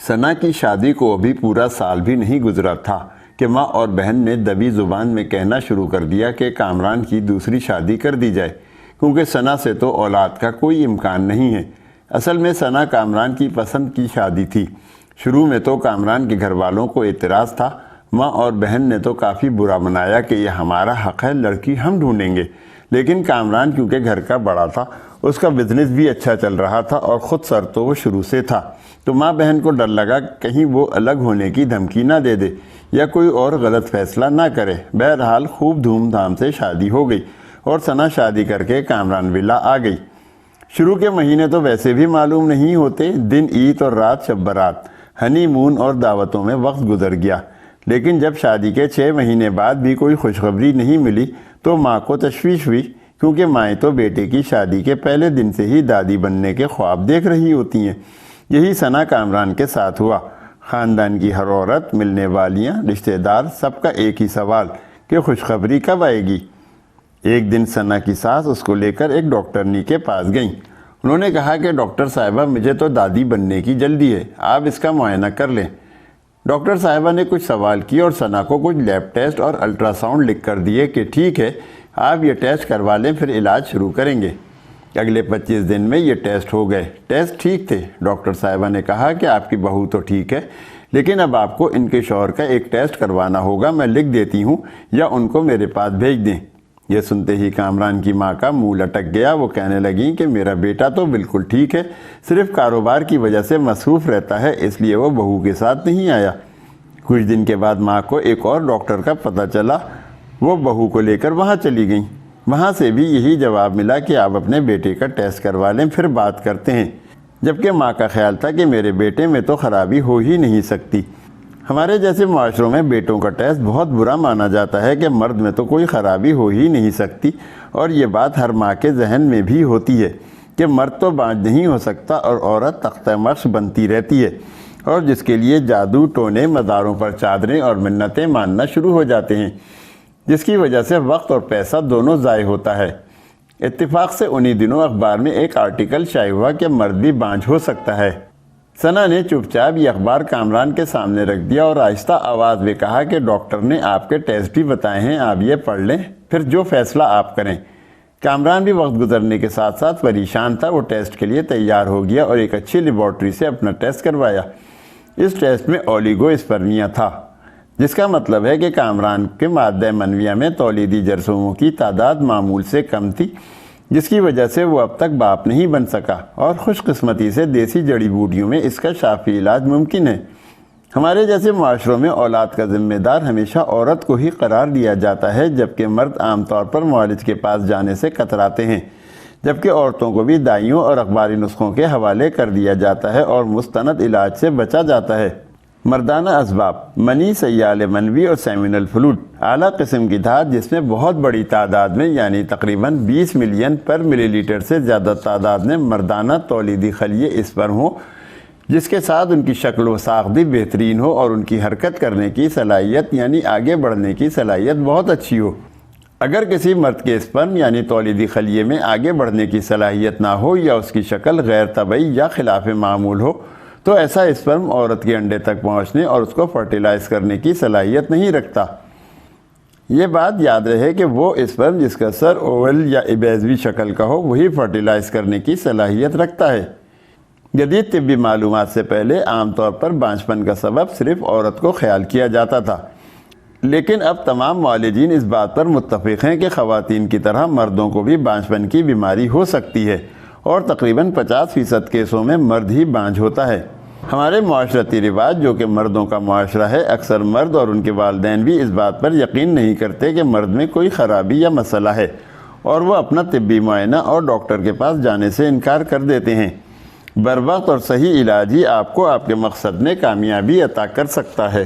ثنا کی شادی کو ابھی پورا سال بھی نہیں گزرا تھا کہ ماں اور بہن نے دبی زبان میں کہنا شروع کر دیا کہ کامران کی دوسری شادی کر دی جائے، کیونکہ ثنا سے تو اولاد کا کوئی امکان نہیں ہے۔ اصل میں ثنا کامران کی پسند کی شادی تھی۔ شروع میں تو کامران کے گھر والوں کو اعتراض تھا، ماں اور بہن نے تو کافی برا منایا کہ یہ ہمارا حق ہے، لڑکی ہم ڈھونڈیں گے۔ لیکن کامران کیونکہ گھر کا بڑا تھا، اس کا بزنس بھی اچھا چل رہا تھا اور خود سر تو وہ شروع سے تھا، تو ماں بہن کو ڈر لگا کہیں وہ الگ ہونے کی دھمکی نہ دے دے یا کوئی اور غلط فیصلہ نہ کرے۔ بہرحال خوب دھوم دھام سے شادی ہو گئی اور ثنا شادی کر کے کامران ولا آ گئی۔ شروع کے مہینے تو ویسے بھی معلوم نہیں ہوتے، دن عید اور رات شب برات، ہنی مون اور دعوتوں میں وقت گزر گیا۔ لیکن جب شادی کے 6 مہینے بعد بھی کوئی خوشخبری نہیں ملی تو ماں کو تشویش ہوئی، کیونکہ مائیں تو بیٹے کی شادی کے پہلے دن سے ہی دادی بننے کے خواب دیکھ رہی ہوتی ہیں۔ یہی ثنا کامران کے ساتھ ہوا۔ خاندان کی ہر عورت، ملنے والیاں، رشتہ دار، سب کا ایک ہی سوال کہ خوشخبری کب آئے گی۔ ایک دن ثنا کی ساس اس کو لے کر ایک ڈاکٹرنی کے پاس گئیں۔ انہوں نے کہا کہ ڈاکٹر صاحبہ مجھے تو دادی بننے کی جلدی ہے، آپ اس کا معائنہ کر لیں۔ ڈاکٹر صاحبہ نے کچھ سوال کیے اور ثنا کو کچھ لیب ٹیسٹ اور الٹرا ساؤنڈ لکھ کر دیے کہ ٹھیک ہے، آپ یہ ٹیسٹ کروا لیں، پھر علاج شروع کریں گے۔ اگلے 25 دن میں یہ ٹیسٹ ہو گئے۔ ٹیسٹ ٹھیک تھے۔ ڈاکٹر صاحبہ نے کہا کہ آپ کی بہو تو ٹھیک ہے، لیکن اب آپ کو ان کے شوہر کا ایک ٹیسٹ کروانا ہوگا، میں لکھ دیتی ہوں یا ان کو میرے پاس بھیج دیں۔ یہ سنتے ہی کامران کی ماں کا منہ لٹک گیا۔ وہ کہنے لگیں کہ میرا بیٹا تو بالکل ٹھیک ہے، صرف کاروبار کی وجہ سے مصروف رہتا ہے، اس لیے وہ بہو کے ساتھ نہیں آیا۔ کچھ دن کے بعد ماں کو ایک اور ڈاکٹر کا پتہ چلا، وہ بہو کو لے کر وہاں چلی گئیں۔ وہاں سے بھی یہی جواب ملا کہ آپ اپنے بیٹے کا ٹیسٹ کروا لیں، پھر بات کرتے ہیں۔ جبکہ ماں کا خیال تھا کہ میرے بیٹے میں تو خرابی ہو ہی نہیں سکتی۔ ہمارے جیسے معاشروں میں بیٹوں کا ٹیسٹ بہت برا مانا جاتا ہے کہ مرد میں تو کوئی خرابی ہو ہی نہیں سکتی، اور یہ بات ہر ماں کے ذہن میں بھی ہوتی ہے کہ مرد تو بانج نہیں ہو سکتا اور عورت تختہ مشق بنتی رہتی ہے، اور جس کے لیے جادو ٹونے، مزاروں پر چادریں اور منتیں ماننا شروع ہو جاتے ہیں، جس کی وجہ سے وقت اور پیسہ دونوں ضائع ہوتا ہے۔ اتفاق سے انہی دنوں اخبار میں ایک آرٹیکل شائع ہوا کہ مرد بھی بانجھ ہو سکتا ہے۔ ثنا نے چپ چاپ یہ اخبار کامران کے سامنے رکھ دیا اور آہستہ آواز میں کہا کہ ڈاکٹر نے آپ کے ٹیسٹ بھی بتائے ہیں، آپ یہ پڑھ لیں، پھر جو فیصلہ آپ کریں۔ کامران بھی وقت گزرنے کے ساتھ ساتھ پریشان تھا۔ وہ ٹیسٹ کے لیے تیار ہو گیا اور ایک اچھی لیبارٹری سے اپنا ٹیسٹ کروایا۔ اس ٹیسٹ میں اولیگو اسپرمیا تھا، جس کا مطلب ہے کہ کامران کے مادہ منویہ میں تولیدی جرثوموں کی تعداد معمول سے کم تھی، جس کی وجہ سے وہ اب تک باپ نہیں بن سکا، اور خوش قسمتی سے دیسی جڑی بوٹیوں میں اس کا شافی علاج ممکن ہے۔ ہمارے جیسے معاشروں میں اولاد کا ذمہ دار ہمیشہ عورت کو ہی قرار دیا جاتا ہے، جبکہ مرد عام طور پر معالج کے پاس جانے سے کتراتے ہیں، جبکہ عورتوں کو بھی دائیوں اور اخباری نسخوں کے حوالے کر دیا جاتا ہے اور مستند علاج سے بچا جاتا ہے۔ مردانہ اسباب: منی، سیال منوی اور سیمینل فلوئڈ، اعلیٰ قسم کی دھات جس میں بہت بڑی تعداد میں یعنی تقریباً 20 ملین پر ملی لیٹر سے زیادہ تعداد میں مردانہ تولیدی خلیے اسپرم ہوں، جس کے ساتھ ان کی شکل و ساخت بھی بہترین ہو اور ان کی حرکت کرنے کی صلاحیت یعنی آگے بڑھنے کی صلاحیت بہت اچھی ہو۔ اگر کسی مرد کے اسپرم یعنی تولیدی خلیے میں آگے بڑھنے کی صلاحیت نہ ہو یا اس کی شکل غیر طبعی یا خلاف معمول ہو تو ایسا اسپرم عورت کے انڈے تک پہنچنے اور اس کو فرٹیلائز کرنے کی صلاحیت نہیں رکھتا۔ یہ بات یاد رہے کہ وہ اسپرم جس کا سر اوول یا ابیضوی شکل کا ہو وہی فرٹیلائز کرنے کی صلاحیت رکھتا ہے۔ جدید طبی معلومات سے پہلے عام طور پر بانجھپن کا سبب صرف عورت کو خیال کیا جاتا تھا، لیکن اب تمام معالجین اس بات پر متفق ہیں کہ خواتین کی طرح مردوں کو بھی بانجھپن کی بیماری ہو سکتی ہے، اور تقریباً 50% کیسوں میں مرد ہی بانجھ ہوتا ہے۔ ہمارے معاشرتی رواج جو کہ مردوں کا معاشرہ ہے، اکثر مرد اور ان کے والدین بھی اس بات پر یقین نہیں کرتے کہ مرد میں کوئی خرابی یا مسئلہ ہے، اور وہ اپنا طبی معائنہ اور ڈاکٹر کے پاس جانے سے انکار کر دیتے ہیں۔ بروقت اور صحیح علاج ہی آپ کو آپ کے مقصد میں کامیابی عطا کر سکتا ہے۔